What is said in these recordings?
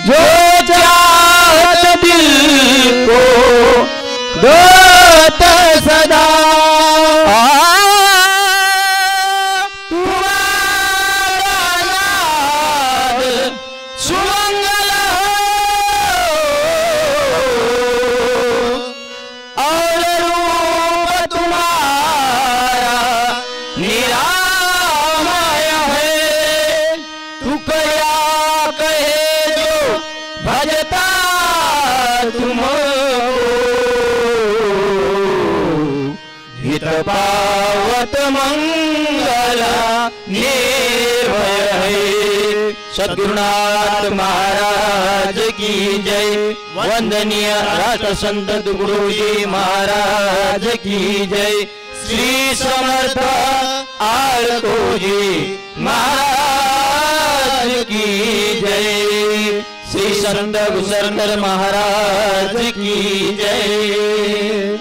जो चाहत दिल को दोत सदा। पावत मंगला निर्भय है। सद्गुरुनाथ महाराज की जय। वंदनीय राष्ट्र संत गुरुजी महाराज की जय। श्री समर्थ आळको जी महाराज की जय। श्री संत घुसरकर महाराज की जय।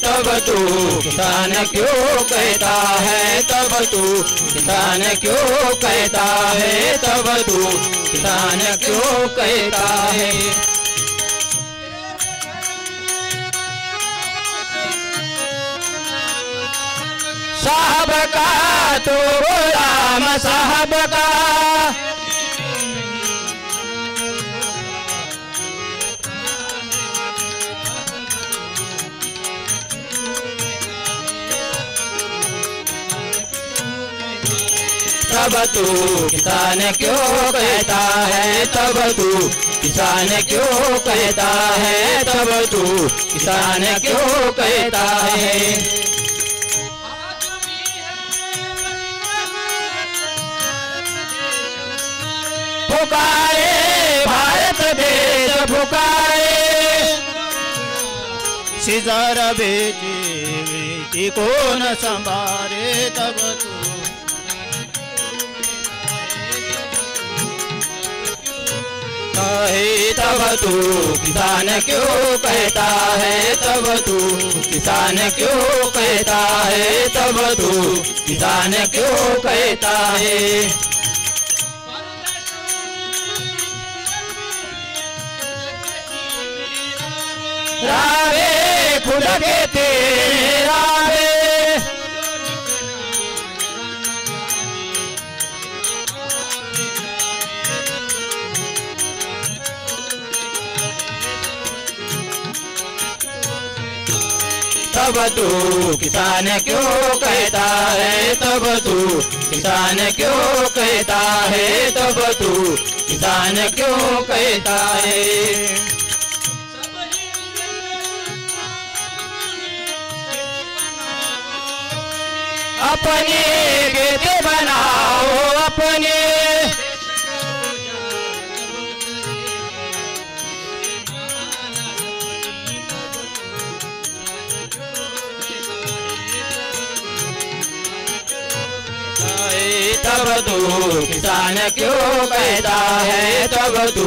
तब तू किसान क्यों कहता है, तब तू किसान क्यों कहता है, तब तू किसान क्यों कहता है। साहब का तो राम साहब का तब तू किसान क्यों कहता है, तब तू किसान क्यों कहता है, तब तू किसान क्यों कहता है। पुकारे भारत देश पुकारे, सिजार बेटी कौन संभारे। तब तू तब तू किसान क्यों कहता है, तब तू किसान क्यों कहता है, तब तू किसान क्यों कहता है। रावे खुद के तेरे रावे, तब तू किसान क्यों कहता है, तब तू किसान क्यों कहता है, तब तू किसान क्यों कहता है। अपने बेटे बनाओ अपने, तब तू किसान क्यों कहता है, तब तू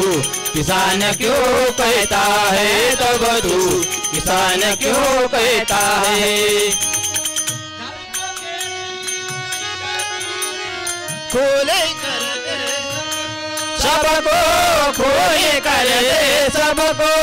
किसान क्यों कहता है, तब तू किसान क्यों कहता है। खोले कर सबको, खोले कर सबको,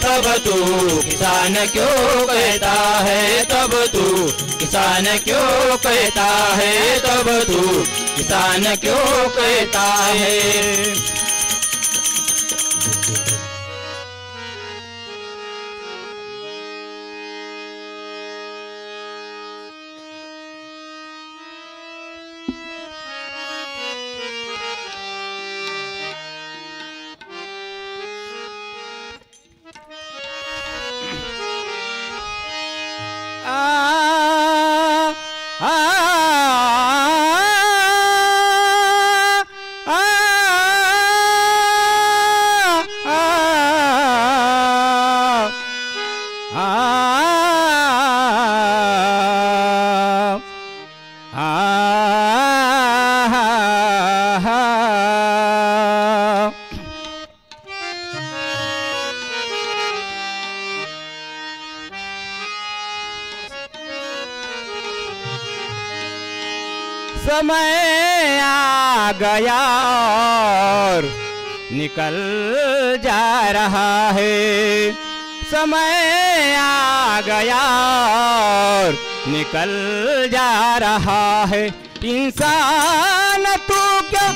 तब तू किसान क्यों कहता है, तब तू किसान क्यों कहता है, तब तू किसान क्यों कहता है। समय आ गया और निकल जा रहा है, समय आ गया और निकल जा रहा है। इंसान तू क्यों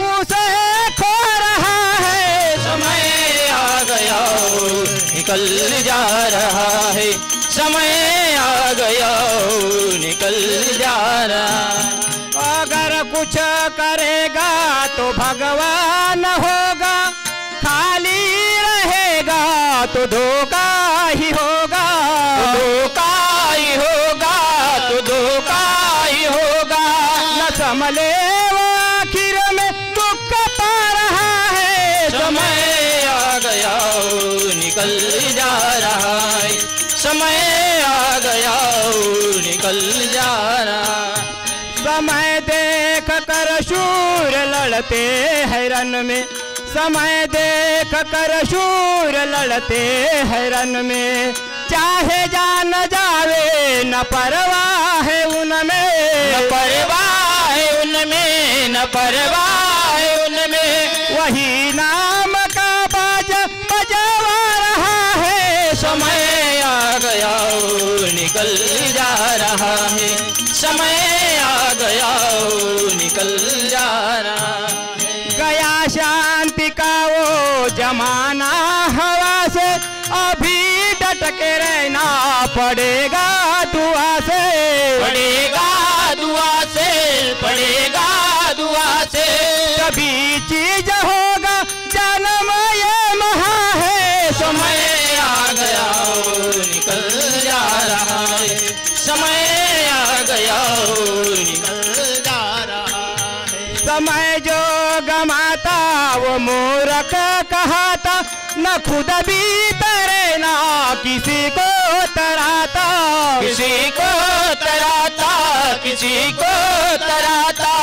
उसे खो रहा है, समय आ गया और निकल जा रहा है, समय आ गया और निकल जा रहा है। अगर कुछ करेगा तो भगवान होगा, खाली रहेगा तो धोखा ही होगा, धोखा ही होगा, तो धोखा ही होगा। न संभले वो आखिर में दुख पा रहा है, समय आ गया और निकल जा रहा है, समय आ गया और निकल जा रहा है। समय देख कर शूर लड़ते हैं रन में, समय देख कर शूर लड़ते हैं रन में, चाहे जान जावे न परवाह है उनमें, न परवाह है उनमें, न परवाह है उनमें। वही नाम का बाज बजवा रहा है, समय आ गया और निकल जा रहा है, समय आ गया और निकल जा रहा है। गया शांति का वो जमाना हवा से, अभी डट के रहना पड़ेगा दुआ से, पड़ेगा दुआ से, पड़ेगा दुआ से। कभी चीज होगा जन्म ये महा है, समय आ गया और निकल जा रहा है, समय आ गया और निकल जा रहा है। समय जो गमाता वो मूर्ख कहाता, न खुद भी तरे ना किसी को तराता, किसी को तराता, किसी को तराता।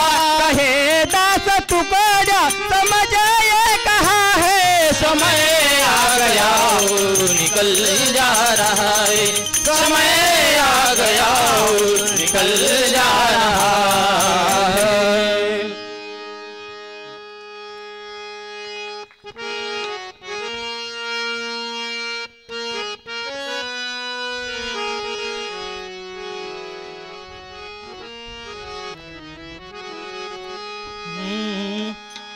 कहे दास तुकोड़ा समझ ये कहा है, समय आ गया और निकल जा रहा है, समय आ गया और निकल जा रहा है।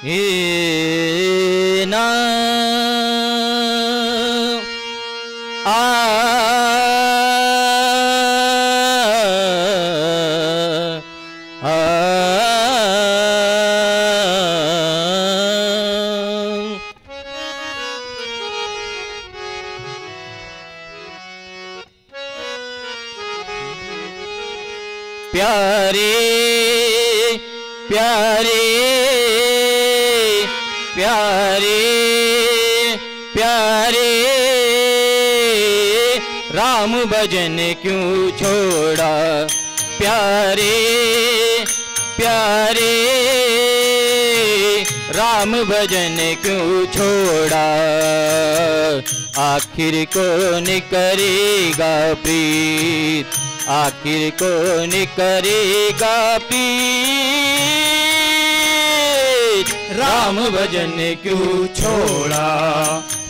ये ना प्यारे प्यारे प्यारे प्यारे राम भजन क्यों छोड़ा, प्यारे प्यारे राम भजन क्यों छोड़ा। आखिर कौन करेगा प्रीत, आखिर कौन करेगा प्रीत। राम भजन क्यों छोड़ा,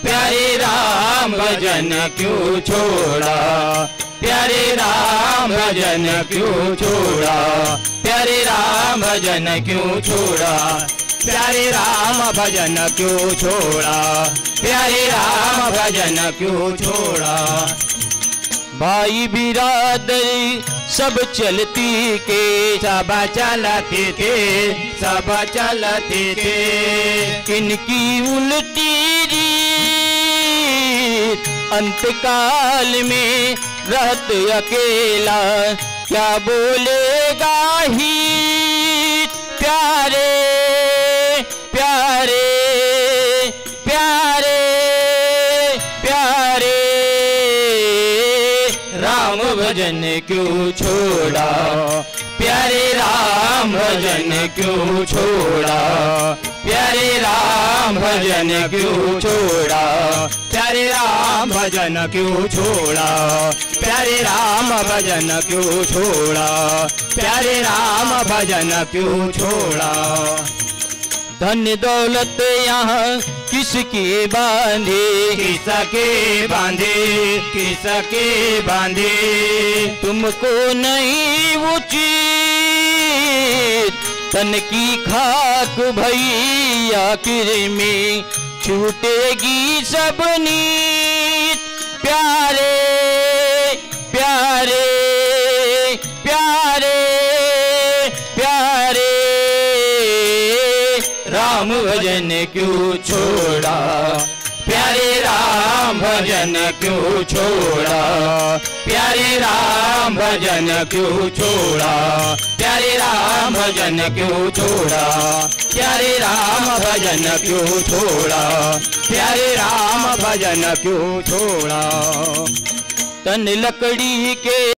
प्यारे राम भजन क्यों छोड़ा, प्यारे राम भजन क्यों छोड़ा, प्यारे राम भजन क्यों छोड़ा, प्यारे राम भजन क्यों छोड़ा, प्यारे राम भजन क्यों छोड़ा। भाई बिरादरी सब चलती के, सब चलते थे, सब चलते थे। किनकी उल्टी रीत अंतकाल में रहत अकेला, क्या बोलेगा हित। प्यारे प्यारे प्यारे प्यारे राम भजन क्यों छोड़ा, प्यारे राम भजन क्यों छोड़ा, प्यारे राम भजन क्यों छोड़ा, प्यारे राम भजन क्यों छोड़ा, प्यारे राम भजन क्यों छोड़ा, प्यारे राम भजन क्यों छोड़ा। धन दौलत यहाँ किसके बांधे, किसके बांधे, किसके बांधे, तुमको नहीं उचित तन की खाक भई, आखिर में छूटेगी सब नीत। प्यारे प्यारे प्यारे प्यारे राम भजन क्यों छोड़ा, प्यारे राम भजन क्यों छोड़ा, प्यारे राम भजन क्यों छोड़ा, प्यारे राम भजन क्यों छोड़ा, प्यारे राम भजन क्यों छोड़ा, प्यारे राम भजन क्यों छोड़ा। तन लकड़ी के